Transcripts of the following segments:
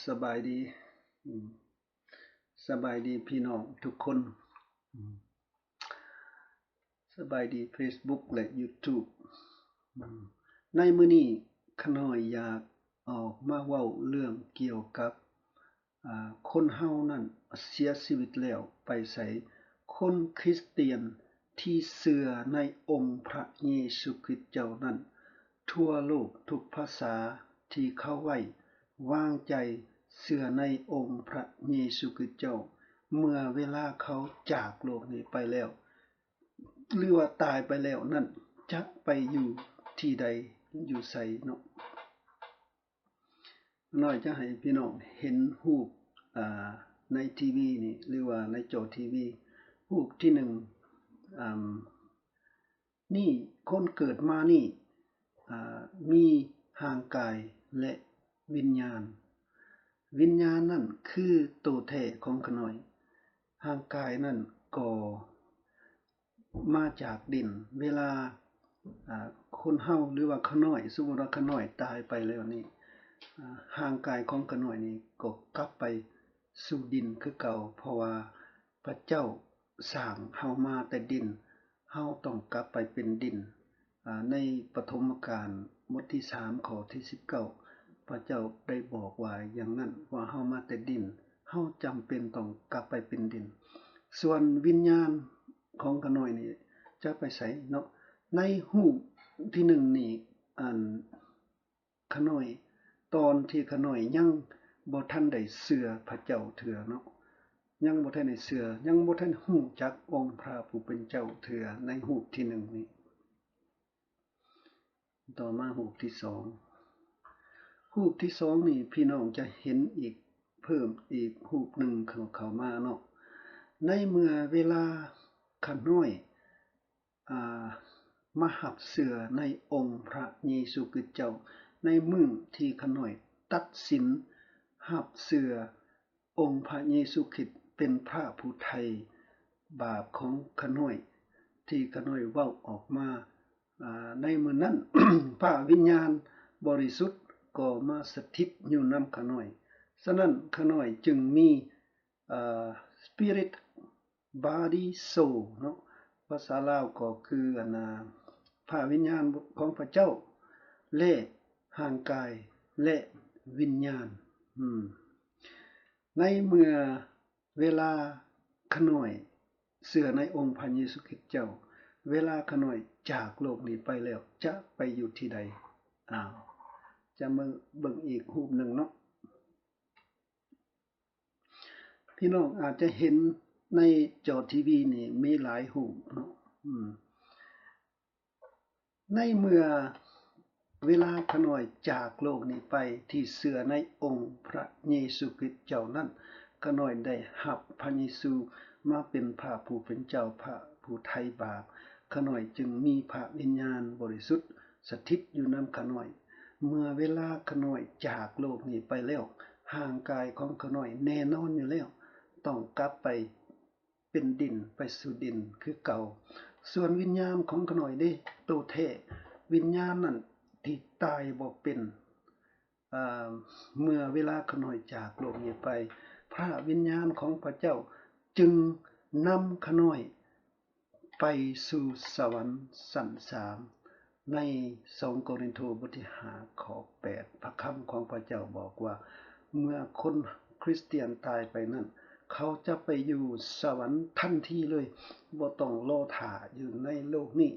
สบายดีอืมสบายดีพี่น้องทุกคนอืมสบายดี Facebook และ YouTube อืมในมื้อนี้ข้าน้อยอยากออกมาเว้าเรื่องเกี่ยวกับคนเฮานั้นเสียชีวิตแล้วไปไสคนคริสเตียนที่เชื่อในองค์พระเยซูคริสต์เจ้านั้นทั่วโลกทุกภาษาที่เขาไว้วางใจเชื่อในองค์พระเยซูคริสต์เจ้าเมื่อเวลาเขาจากโลกนี้ไปแล้วหรือว่าตายไปแล้วนั้นจะไปอยู่ที่ใดอยู่ไสเนาะน้อยจะให้พี่น้องเห็นรูปในทีวีนี่หรือว่าในจอทีวีรูปที่หนึ่งอ่านี่คนเกิดมานี่มีร่างกายและวิญญาณวิญญาณนั่นคือตัวแท้ของขน้อยร่างกายนั่นก็มาจากดินเวลาคนเฮาหรือว่าขน้อยสมมุติว่าขน้อยตายไปแล้วนี่ร่างกายของขน้อยนี่ก็กลับไปสู่ดินคือเก่าเพราะว่าพระเจ้าสร้างเฮามาแต่ดินเฮาต้องกลับไปเป็นดินในปฐมกาลบทที่3ข้อที่19พระเจ้าได้บอกว่าอย่างนั้นว่าเฮามาแต่ดินเฮาจำเป็นต้องกลับไปเป็นดินส่วนวิญญาณของขน้อยนี่จะไปไสเนาะในรูปที่1นี่ขน้อยตอนที่ขน้อยยังบ่ทันได้เชื่อพระเจ้าเทื่อเนาะยังบ่ทันได้เชื่อยังบ่ทันรู้จักองค์พระผู้เป็นเจ้าเทื่อในรูปที่1นี้ต่อมารูปที่2รูปที่2นี่พี่น้องจะเห็นอีกเพิ่มอีกรูปหนึ่งเข้ามาเนาะในเมื่อเวลาขน้อยมารับเชื่อในองค์พระเยซูคริสต์เจ้าในมื้อที่ขน้อยตัดสินรับเชื่อองค์พระเยซูคริสต์เป็นพระผู้ไถ่บาปของขน้อยที่ขน้อยเว้าออกมาในมื้อนั้น พระวิญญาณบริสุทธิ์ก็มาสถิตอยู่นำขน้อยฉะนั้นขน้อยจึงมีspirit body soul เนาะภาษาลาวก็คือพระวิญญาณของพระเจ้าและร่างกายและวิญญาณในเมื่อเวลาขน้อยเชื่อในองค์พระเยซูคริสต์เจ้าเวลาขน้อยจากโลกนี้ไปแล้วจะไปอยู่ที่ใดจะมาเบิ่งอีกรูปหนึ่งเนาะพี่น้องอาจจะเห็นในจอทีวีนี่มีหลายรูปเนาะในเมื่อเวลาขน้อยจากโลกนี้ไปที่เชื่อในองค์พระเยซูคริสต์เจ้านั้นขน้อยได้รับพระเยซูมาเป็นพระผู้เป็นเจ้าพระผู้ไถ่บาปขน้อยจึงมีพระวิญญาณบริสุทธิ์สถิตอยู่นำขน้อยเมื่อเวลาขน้อยจากโลกนี้ไปแล้วร่างกายของขน้อยแน่นอนอยู่แล้วต้องกลับไปเป็นดินไปสู่ดินคือเก่าส่วนวิญญาณของขน้อยเด้ตัวแท้วิญญาณนั้นที่ตายบ่เป็นเมื่อเวลาขน้อยจากโลกนี้ไปพระวิญญาณของพระเจ้าจึงนำขน้อยไปสู่สวรรค์ชั้น3ใน2โครินธ์บทที่5ข้อ8พระคำของพระเจ้าบอกว่าเมื่อคนคริสเตียนตายไปนั้นเขาจะไปอยู่สวรรค์ทันทีเลยบ่ต้องรอท่าอยู่ในโลกนี้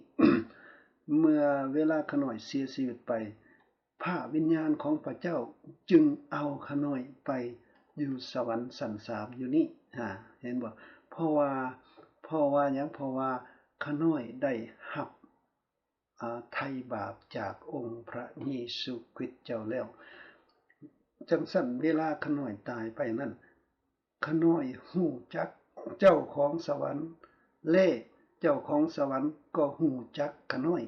เมื่อเวลาขน้อยเสียชีวิตไปพระวิญญาณของพระเจ้าจึงเอาขน้อยไปอยู่สวรรค์ชั้น3อยู่นี่เห็นบ่เพราะว่าหยังเพราะว่าขน้อยได้รับไถ่บาปจากองค์พระเยซูคริสต์เจ้าแล้วจังซั่นเวลาขน้อยตายไปนั้นขน้อยฮู้จักเจ้าของสวรรค์และเจ้าของสวรรค์ก็ฮู้จักขน้อย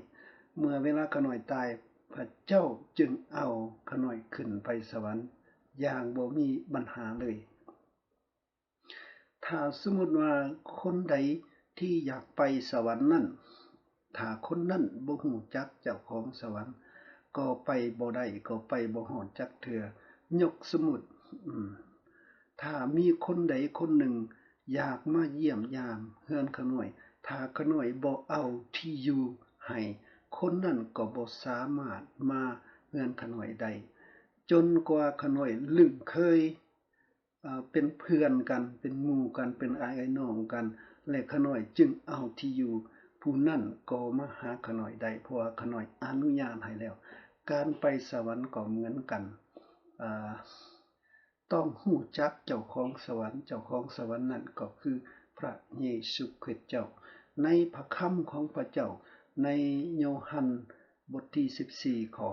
เมื่อเวลาขน้อยตายพระเจ้าจึงเอาขน้อยขึ้นไปสวรรค์อย่างบ่มีปัญหาเลยถ้าสมมุติว่าคนใดที่อยากไปสวรรค์นั้นถ้าคนนั้นบ่ฮู้จักเจ้าของสวรรค์ก็ไปบ่ได้ก็ไปบ่ฮอดจักเทื่อ ยกสมุดถ้ามีคนใดคนหนึ่งอยากมาเยี่ยมยามเฮือนขน้อยถ้าขน้อยบ่เอาที่อยู่ให้คนนั้นก็บ่สามารถมาเฮือนขน้อยได้จนกว่าขน้อยลึงเคยเป็นเพื่อนกันเป็นหมู่กันเป็นอ้ายน้องกันและขน้อยจึงเอาที่อยู่ผู้นั้นก็มาหาขน้อยได้เพราะว่าขน้อยอนุญาตให้แล้วการไปสวรรค์ก็เหมือนกันต้องฮู้จักเจ้าของสวรรค์เจ้าของสวรรค์นั้นก็คือพระเยซูคริสต์เจ้าในพระคำของพระเจ้าในโยฮันบทที่14ข้อ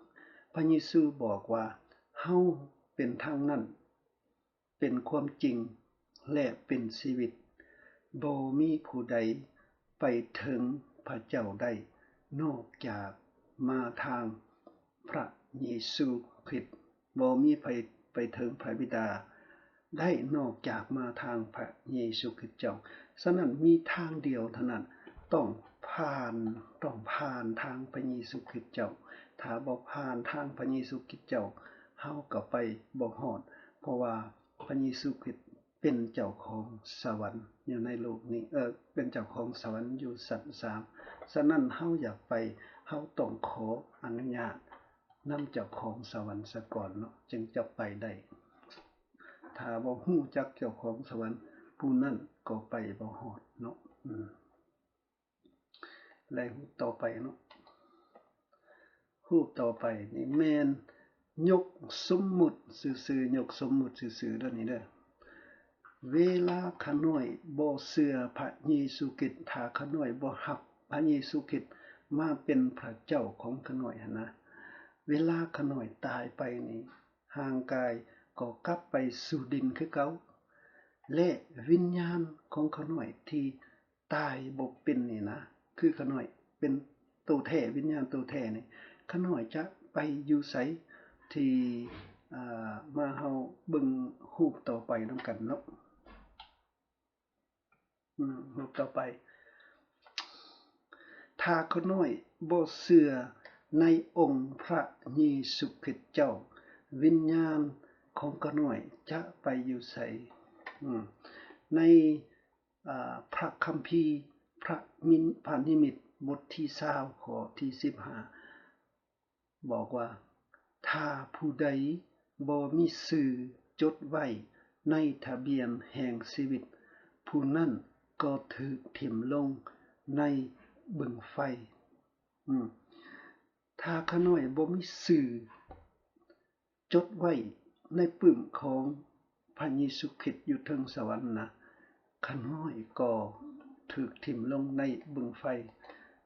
6พระเยซูบอกว่าเฮาเป็นทางนั้นเป็นความจริงและเป็นชีวิตบ่มีผู้ใดไปถึงพระเจ้าได้นอกจากมาทางพระเยซูคริสต์บ่มีไปถึงพระบิดาได้นอกจากมาทางพระเยซูคริสต์เจ้าฉะนั้นมีทางเดียวเท่านั้นต้องผ่านทางพระเยซูคริสต์เจ้าถ้าบ่ผ่านทางพระเยซูคริสต์เจ้าเฮาก็ไปบ่ฮอดเพราะว่าพระเยซูคริสต์เป็นเจ้าของสวรรค์อยู่ในโลกนี้เป็นเจ้าของสวรรค์อยู่ชั้น3ฉะนั้นเฮาอยากไปเฮาต้องขออนุญาตนำเจ้าของสวรรค์ซะก่อนเนาะจึงจะไปได้ถ้าบ่ฮู้จักเจ้าของสวรรค์ผู้นั้นก็ไปบ่ฮอดเนาะและฮู้ต่อไปเนาะฮู้ต่อไปนี่แม่นยกสมมุติซื่อๆยกสมมุติซื่อๆเด้อนี่เด้อเวลาขน้อยบ่เชื่อพระเยซูคริสต์ถ้าขน้อยบ่รับพระเยซูคริสต์มาเป็นพระเจ้าของขน้อยหั่นนะเวลาขน้อยตายไปนี่ห่างกายก็กลับไปสู่ดินคือเก่าและวิญญาณของขน้อยที่ตายบ่เป็นนี่นะคือขน้อยเป็นตัวแท้วิญญาณตัวแท้นี่ขน้อยจะไปอยู่ไสที่มาเฮาเบิ่งรูปต่อไปนำกันเนาะรูปต่อไปถ้าขน้อยบ่เชื่อในองค์พระเยซูคริสต์เจ้าวิญญาณของขน้อยจะไปอยู่ไสในพระคัมภีร์พระนิมิตบทที่20ข้อที่15บอกว่าถ้าผู้ใดบ่มีชื่อจดไว้ในทะเบียนแห่งชีวิตผู้นั้นก็ถูกทิ่มลงในบึงไฟถ้าขน้อยบ่มีชื่อจดไว้ในปึ้มของพระเยซูคริสต์อยู่เทิงสวรรค์นะขน้อยก็ถูกทิ่มลงในบึงไฟ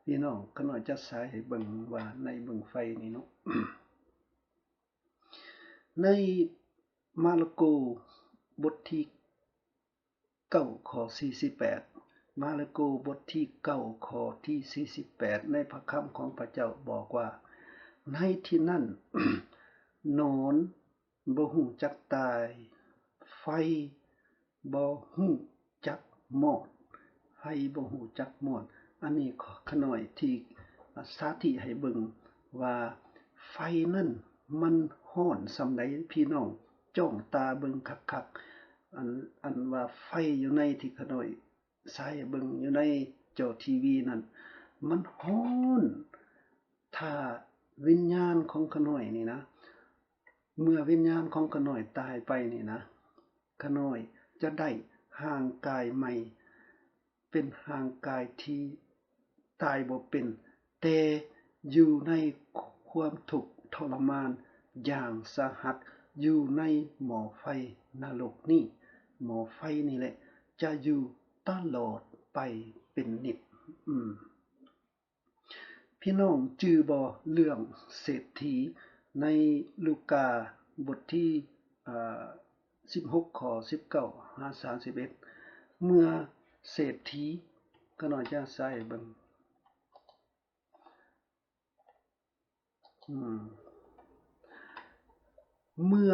พี่น้องขน้อยจะสายให้เบิ่งว่าในบึงไฟนี่เนาะ ในมาระโกบทที่9ข้อ48มาระโกบทที่9ข้อที่48ในพระคำของพระเจ้าบอกว่าในที่นั้น นอนบ่ฮู้จักตายไฟบ่ฮู้จักมอดไฟบ่ฮู้จักมอดอันนี้ขน้อยที่สาธิให้เบิ่งว่าไฟนั้นมันร้อนส่ำใดพี่น้องจ้องตาเบิ่งคักๆอันว่าไฟอยู่ในที่ขน้อยสายเบิ่งอยู่ในจอทีวีนั่นมันร้อนถ้าวิญญาณของขน้อยนี่นะเมื่อวิญญาณของขน้อยตายไปนี่นะขน้อยจะได้ห่างกายใหม่เป็นห่างกายที่ตายบ่เป็นแต่อยู่ในความทุกข์ทรมานอย่างสาหัสอยู่ในหม้อไฟนรกนี่หม้อไฟนี่แหละจะอยู่ตลอดไปเป็นนิจพี่น้องจื่อบ่เรื่องเศรษฐีในลูกาบทที่16ข้อ19หา31เมื่อเศรษฐีก็น้อยจะใส่เบิ่งเมื่อ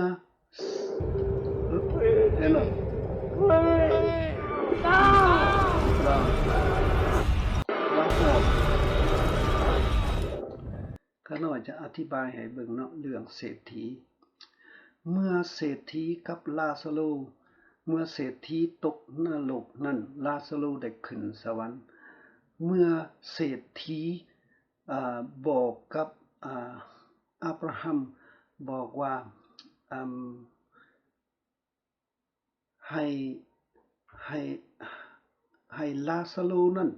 เห็นบ่ข้าน้อยจะอธิบายให้เบิ่งเนาะเรื่องเศรษฐี เมื่อเศรษฐีกับลาซาโรเมื่อเศรษฐีตกนรกนั้นลาซาโรได้ขึ้นสวรรค์เมื่อเศรษฐีบอกกับอับราฮัมบอกว่าให้ให้ให้ลาซาโรนั้น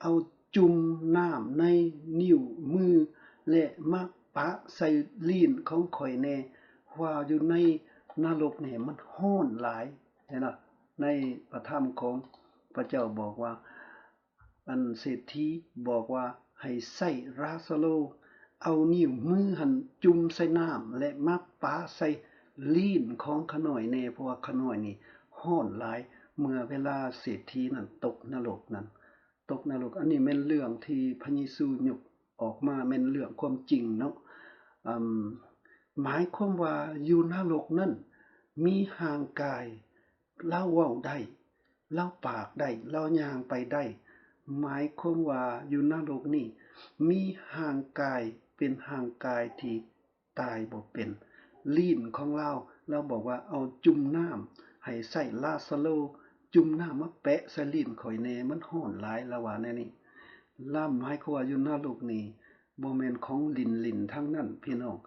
เอาจุ่มน้ำในนิ้วมือและมาปะใส่ลิ้นของข่อยแน่ว่าอยู่ในนรกเนี่ยมันร้อนหลายเห็นบ่ในพระธรรมของพระเจ้าบอกว่าอันเศรษฐีบอกว่าให้ใส่ลาซาโรเอานิ้วมือหั่นจุ่มใส่น้ำและมาปะใส่ลิ้นของขาน้อยแน่เพราะว่าขาน้อยนี่ร้อนหลายเมื่อเวลาเศรษฐีนั้นตกนรกนั้นตกนรกอันนี้แม่นเรื่องที่พระเยซูยกออกมาแม่นเรื่องความจริงเนาะหมายความว่าอยู่นรกนั้นมีห่างกายเล่าเว้าได้เล่าปากได้เล่าย่างไปได้หมายความว่าอยู่นรกนี่มีห่างกายเป็นห่างกายที่ตายบ่เป็นลิ้นของเราบอกว่าเอาจุ่มน้ำให้ใส่ลาซาโรจุ่มน้ำมาแปะใส่ลิ้นข่อยแน่มันร้อนหลายละว่าแน่นี่หมายความว่าอยู่นรกนี่บ่แม่นของลิ้นทั้งนั้นพี่น้อง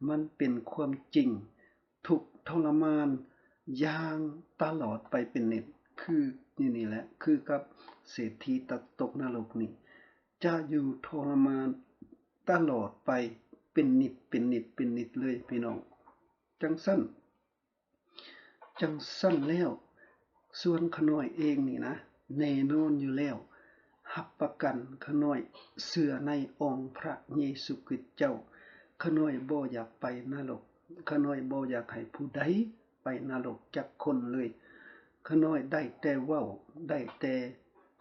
มันเป็นความจริงทุกข์ทรมานอย่างตลอดไปเป็นนิจคือนี่แหละคือกับเศรษฐีตกนรกนี่จะอยู่ทรมานตลอดไปเป็นนิจเลยพี่น้องจังซั่นแล้วส่วนขาน้อยเองนี่นะแน่นอนอยู่แล้วรับประกันขาน้อยเชื่อในองค์พระเยซูคริสต์เจ้าขาน้อยบ่อยากไปนรกขาน้อยบ่อยากให้ผู้ใดไปนรกจักคนเลยขาน้อยได้แต่เว้าได้แต่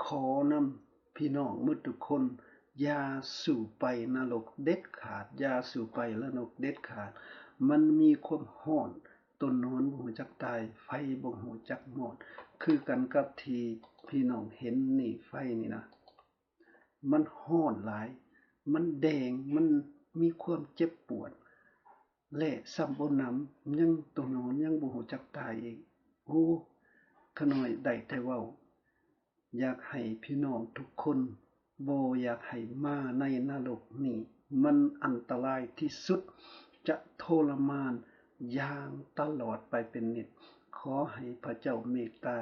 ขอนำพี่น้องหมดทุกคนอย่าสู่ไปนรกเด็ดขาดอย่าสู่ไปนรกเด็ดขาดมันมีความร้อนต้นนอนบ่ฮู้จักตายไฟบ่ฮู้จักหมดคือกันกับที่พี่น้องเห็นนี่ไฟนี่นะมันร้อนหลายมันแดงมันมีความเจ็บปวดและซ้ำบ่นำยังต้นนอนยังบ่ฮู้จักตายอีกโอ้ขาน้อยได้แต่เว้าอยากให้พี่น้องทุกคนบ่อยากให้มาในนรกนี่มันอันตรายที่สุดจะทรมานอย่างตลอดไปเป็นนิจขอให้พระเจ้าเมตตา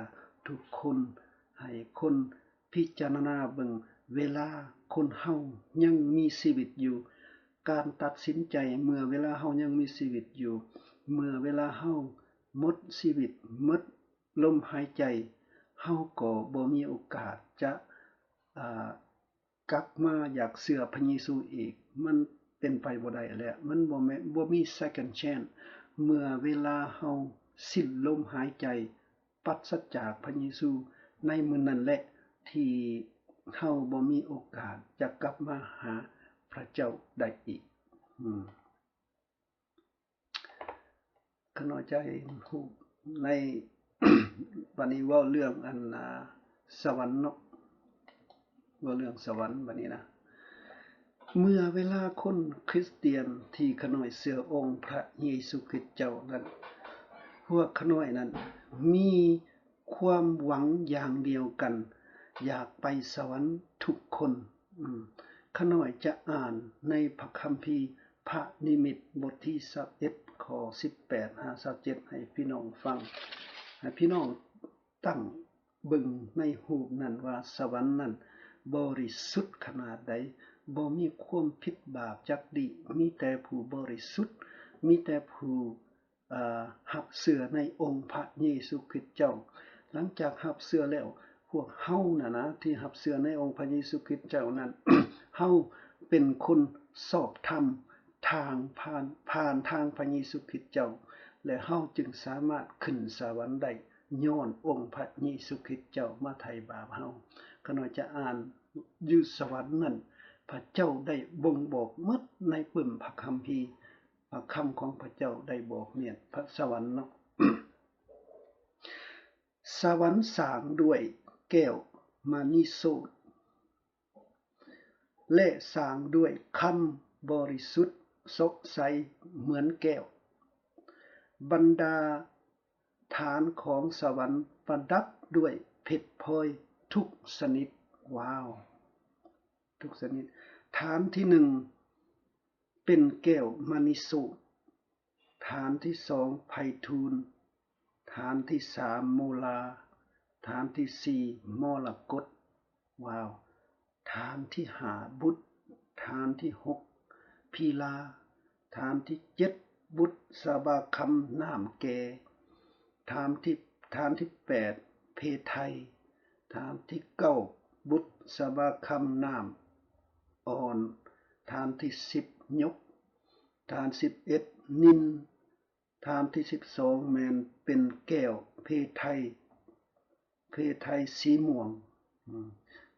ทุกคนให้คนพิจารณาเบิ่งเวลาคนเฮายังมีชีวิตอยู่การตัดสินใจเมื่อเวลาเฮายังมีชีวิตอยู่เมื่อเวลาเฮาหมดชีวิตหมดลมหายใจเฮาก็บ่มีโอกาสจะกลับมาอยากเชื่อพระเยซูอีกมันเป็นไปบ่ได้แล้วมันบ่มี second chance เมื่อเวลาเฮาสิ้นลมหายใจปราศจากพระเยซูในมื้อนั้นแหละที่เฮาบ่มีโอกาสจะกลับมาหาพระเจ้าได้อีกขน้อยใจฮู้ใน วันนี้เว้าเรื่องอันสวรรค์เนาะเว้าเรื่องสวรรค์บัดนี้นะเมื่อเวลาคนคริสเตียนที่ขน้อยเชื่อองค์พระเยซูคริสต์เจ้านั้นพวกขน้อยนั้นมีความหวังอย่างเดียวกันอยากไปสวรรค์ทุกคนขน้อยจะอ่านในพระคัมภีร์พระนิมิตบทที่21ข้อ18-27ให้พี่น้องฟังให้พี่น้องตั้งเบิ่งในรูปนั้นว่าสวรรค์นั้นบริสุทธิ์ขนาดใดบ่มีความผิดบาปจักดิมีแต่ผู้บริสุทธิ์มีแต่ผู้รับเชื่อในองค์พระเยซูคริสต์เจ้าหลังจากรับเชื่อแล้วพวกเฮาน่ะนะที่รับเชื่อในองค์พระเยซูคริสต์เจ้านั้น เฮาเป็นคนชอบธรรมทางผ่านทางพระเยซูคริสต์เจ้าและเฮาจึงสามารถขึ้นสวรรค์ได้ย้อนองค์พระเยซูคริสต์เจ้ามาไถ่บาปเฮาขน้อยจะอ่านอยู่สวรรค์นั้นพระเจ้าได้บ่งบอกหมดในปึ้มพระคัมภีร์พระคำของพระเจ้าได้บอกเนี่ยพระสวรรค์เนาะ สวรรค์สร้างด้วยแก้วมณีโสตและสร้างด้วยคำบริสุทธิ์สดใสเหมือนแก้ว บรรดาฐานของสวรรค์ประดับด้วยเพชรพลอยทุกชนิดว้าวทุกชนิดฐานที่หนึ่งเป็นแก้วมณีสูตรฐานที่สองไพฑูรย์ฐานที่สามโมลาฐานที่สี่มรกตว้าวฐานที่ห้าบุตรฐานที่หกพีลาฐานที่เจ็ดบุตรสาบาคำน้ำแก่ฐานที่แปดเพไทยฐานที่เก้าบุตรสาบาคำน้ำอ่อนฐานที่สิบยกฐาน11นินฐานที่12แมนเป็นแก้วเพไทยสีม่วง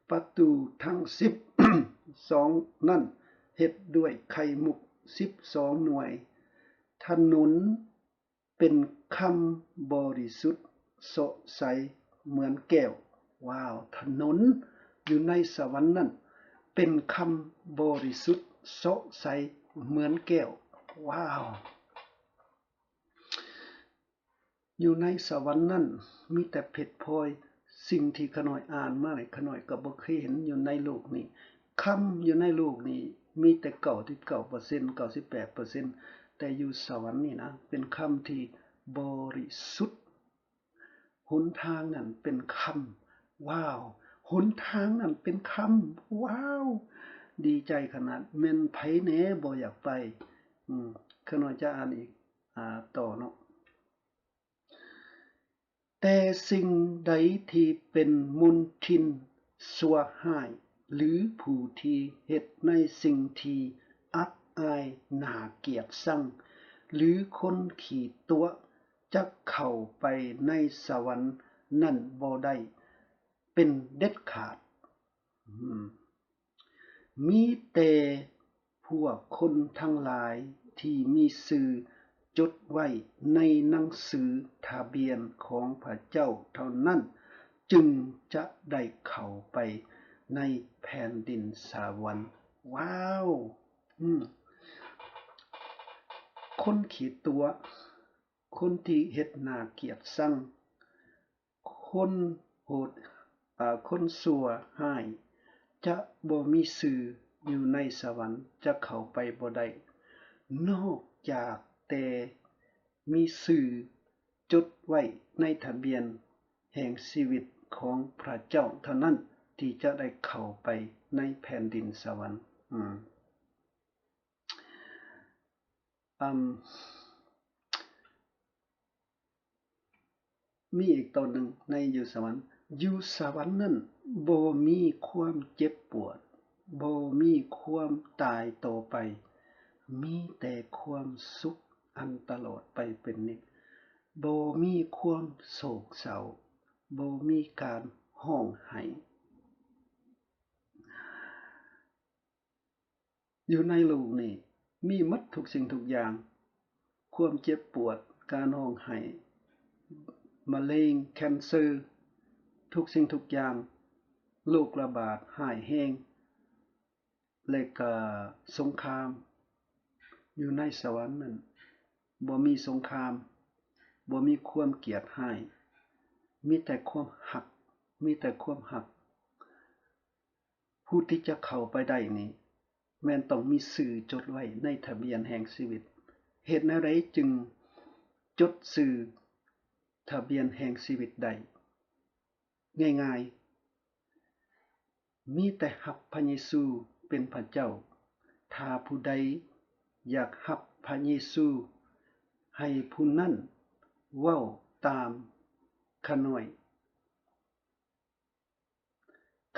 ประตูทั้ง12นั่นเฮ็ดด้วยไข่มุก12หน่วยถนนเป็นคำบริสุทธิ์สดใสเหมือนแก้วว้าวถนนอยู่ในสวรรค์นั่นเป็นคำบริสุทธิ์สดใสเหมือนแก้วว้าวอยู่ในสวรรค์นั่นมีแต่เพชรพลอยสิ่งที่ขน้อยอ่านมาเลยขน้อยก็บ่เคยเห็นอยู่ในโลกนี้คำอยู่ในโลกนี้มีแต่99% 98%แต่อยู่สวรรค์นี่นะเป็นคำที่บริสุทธิ์หนทางนั้นเป็นคำว้าวหนทางนั้นเป็นคำว้าวดีใจขนาดแม่นไผแหน่บ่อยากไปขน้อยจะอ่านอีกต่อเนาะแต่สิ่งใดที่เป็นมลทินชั่วร้ายหรือผู้ที่เฮ็ดในสิ่งที่อับอายน่าเกลียดชังหรือคนขี้ตัวจะเข้าไปในสวรรค์นั่นบ่ได้เป็นเด็ดขาดมีแต่พวกคนทั้งหลายที่มีชื่อจดไว้ในหนังสือทะเบียนของพระเจ้าเท่านั้นจึงจะได้เข้าไปในแผ่นดินสวรรค์ว้าวคนขี้ตัวคนที่เฮ็ดน่าเกลียดชังคนโหดคนชั่วร้ายจะบ่มีชื่ออยู่ในสวรรค์จะเข้าไปบ่ได้นอกจากแต่มีชื่อจดไว้ในทะเบียนแห่งชีวิตของพระเจ้าเท่านั้นที่จะได้เข้าไปในแผ่นดินสวรรค์มีอีกตอนหนึ่งในอยู่สวรรค์อยู่สวรรค์นั้นบ่มีความเจ็บปวดบ่มีความตายต่อไปมีแต่ความสุขอันตลอดไปเป็นนิจบ่มีความโศกเศร้าบ่มีการร้องไห้อยู่ในโลกนี้มีหมดทุกสิ่งทุกอย่างความเจ็บปวดการร้องไห้มะเร็งแคนเซอร์ทุกสิ่งทุกอย่างโรคระบาดร้ายแรงและก็สงครามอยู่ในสวรรค์นั้นบ่มีสงครามบ่มีความเกลียดร้ายมีแต่ความรักมีแต่ความรักผู้ที่จะเข้าไปได้นี้แม่นต้องมีชื่อจดไว้ในทะเบียนแห่งชีวิตเหตุแนวใดจึงจดชื่อทะเบียนแห่งชีวิตได้ง่ายๆมีแต่รับพระเยซูเป็นพระเจ้าถ้าผู้ใดอยากรับพระเยซูให้ผู้นั้นเว้าตามข้าน้อย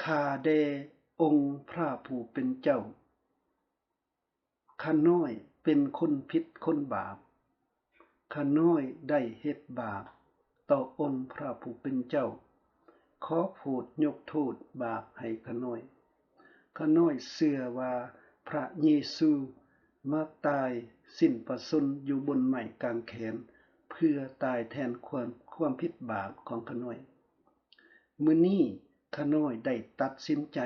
ข้าแด่องค์พระผู้เป็นเจ้าข้าน้อยเป็นคนผิดคนบาปข้าน้อยได้เฮ็ดบาปต่อองค์พระผู้เป็นเจ้าขอโปรดยกโทษบาปให้ข้าน้อยเชื่อว่าพระเยซูมาตายสิ้นพระชนม์อยู่บนไม้กางเขนเพื่อตายแทนความผิดบาปของข้าน้อยมื้อนี้ข้าน้อยได้ตัดสินใจ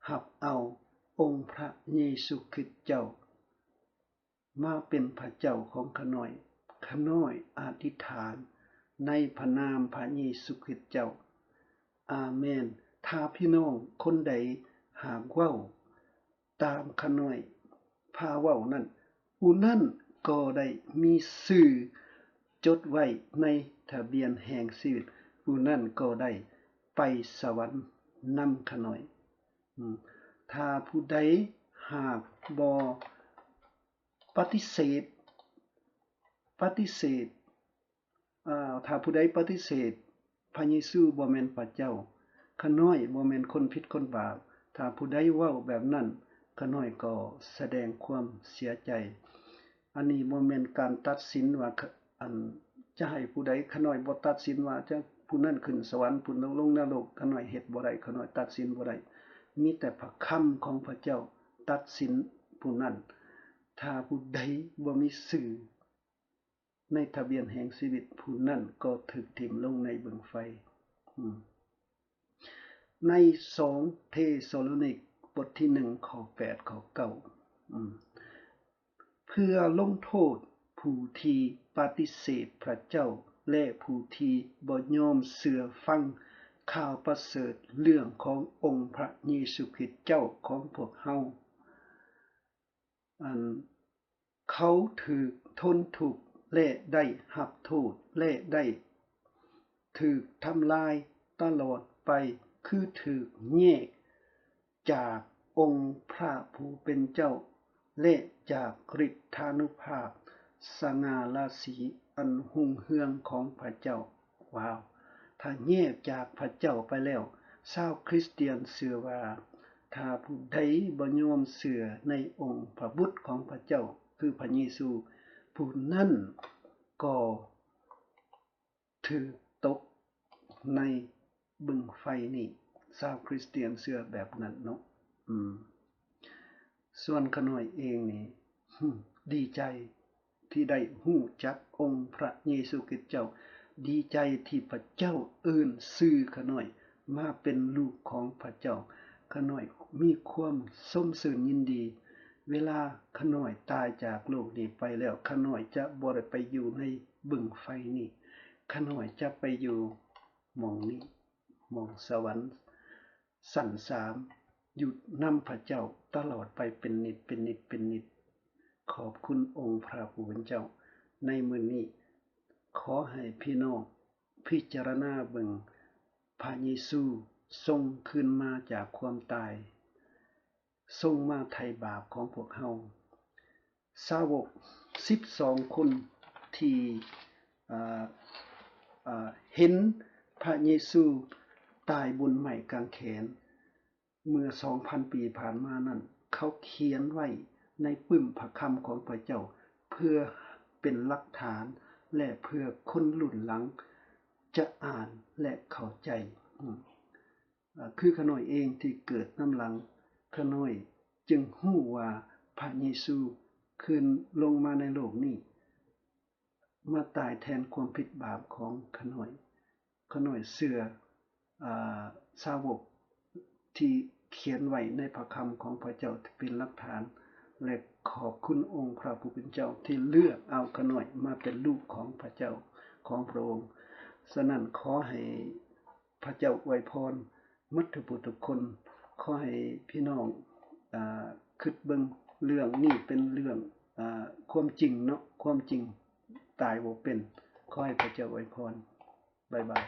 รับเอาองค์พระเยซูคริสต์เจ้ามาเป็นพระเจ้าของข้าน้อย ขน้อยอธิษฐานในพระนามพระเยซูคริสต์เจ้าอาเมนถ้าพี่น้องคนใดหากเว้าตามขน้อยพาเว้านั้นผู้นั้นก็ได้มีชื่อจดไว้ในทะเบียนแห่งชีวิตผู้นั้นก็ได้ไปสวรรค์นำขน้อยถ้าผู้ใดหากบ่ปฏิเสธถ้าผู้ใดปฏิเสธพระเยซูบ่แม่นพระเจ้าขน้อยบ่แม่นคนผิดคนบาปถ้าผู้ใดเว้าแบบนั้นขน้อยก็แสดงความเสียใจอันนี้บ่แม่นการตัดสินว่าจะให้ผู้ใดขน้อยบ่ตัดสินว่าจะผู้นั้นขึ้นสวรรค์ผู้นั้นลงนรกขน้อยเฮ็ดบ่ได้ขน้อยตัดสินบ่ได้มีแต่พระคำของพระเจ้าตัดสินผู้นั้นถ้าผู้ใดบ่มีชื่อในทะเบียนแห่งชีวิตผู้นั้นก็ถูกทิ่มลงในบึงไฟใน2เทสาโลนิกบทที่1ข้อ8ข้อ9เพื่อลงโทษผู้ที่ปฏิเสธพระเจ้าและผู้ที่บ่ยอมเชื่อฟังข่าวประเสริฐเรื่องขององค์พระเยซูคริสต์เจ้าของพวกเฮาเขาถูกทนทุกข์และได้รับโทษและได้ถูกทำลายตลอดไปคือถูกแยกจากองค์พระผู้เป็นเจ้าและจากฤทธานุภาพสง่าราศีอันหุ่งเฮืองของพระเจ้าว้าวถ้าแยกจากพระเจ้าไปแล้วชาวคริสเตียนเชื่อว่าถ้าผู้ใดบ่ยอมเชื่อในองค์พระบุตรของพระเจ้าคือพระเยซูผู้นั้นก็ถูกตกในบึงไฟนี่ชาวคริสเตียนเชื่อแบบนั้นเนาะส่วนขน้อยเองนี่ดีใจที่ได้ฮู้จักองค์พระเยซูคริสต์เจ้าดีใจที่พระเจ้าเอิ้นชื่อขน้อยมาเป็นลูกของพระเจ้าขน้อยมีความส้มชื่นยินดีเวลาขน้อยตายจากโลกนี้ไปแล้วขน้อยจะบ่ได้ไปอยู่ในบึงไฟนี้ขน้อยจะไปอยู่หม้องนี้หม้องสวรรค์ชั้น3อยู่นำพระเจ้าตลอดไปเป็นนิจเป็นนิจเป็นนิจขอบคุณองค์พระผู้เป็นเจ้าในมื้อนี้ขอให้พี่น้องพิจารณาเบิ่งพระเยซูทรงขึ้นมาจากความตายทรงมาไถ่บาปของพวกเฮาสาวก12คนที่เห็นพระเยซูตายบนไม้กางเขนเมื่อ 2,000 ปีผ่านมานั้นเขาเขียนไว้ในปึ้มพระคำของพระเจ้าเพื่อเป็นหลักฐานและเพื่อคนรุ่นหลังจะอ่านและเข้าใจคือขน้อยเองที่เกิดน้ำหลังขน้อยจึงฮู้ว่าพระเยซูขึ้นลงมาในโลกนี้มาตายแทนความผิดบาปของขน้อยเชื่อสาวกที่เขียนไว้ในพระคำของพระเจ้าเป็นหลักฐานและขอบคุณองค์พระผู้เป็นเจ้าที่เลือกเอาขน้อยมาเป็นลูกของพระเจ้าของพระองค์ฉะนั้นขอให้พระเจ้าอวยพรหมดทุกคนขอให้พี่น้องคิดเบิ่งเรื่องนี้เป็นเรื่องความจริงเนาะความจริงตายบ่เป็นขอให้พระเจ้าอวยพรบ๊ายบาย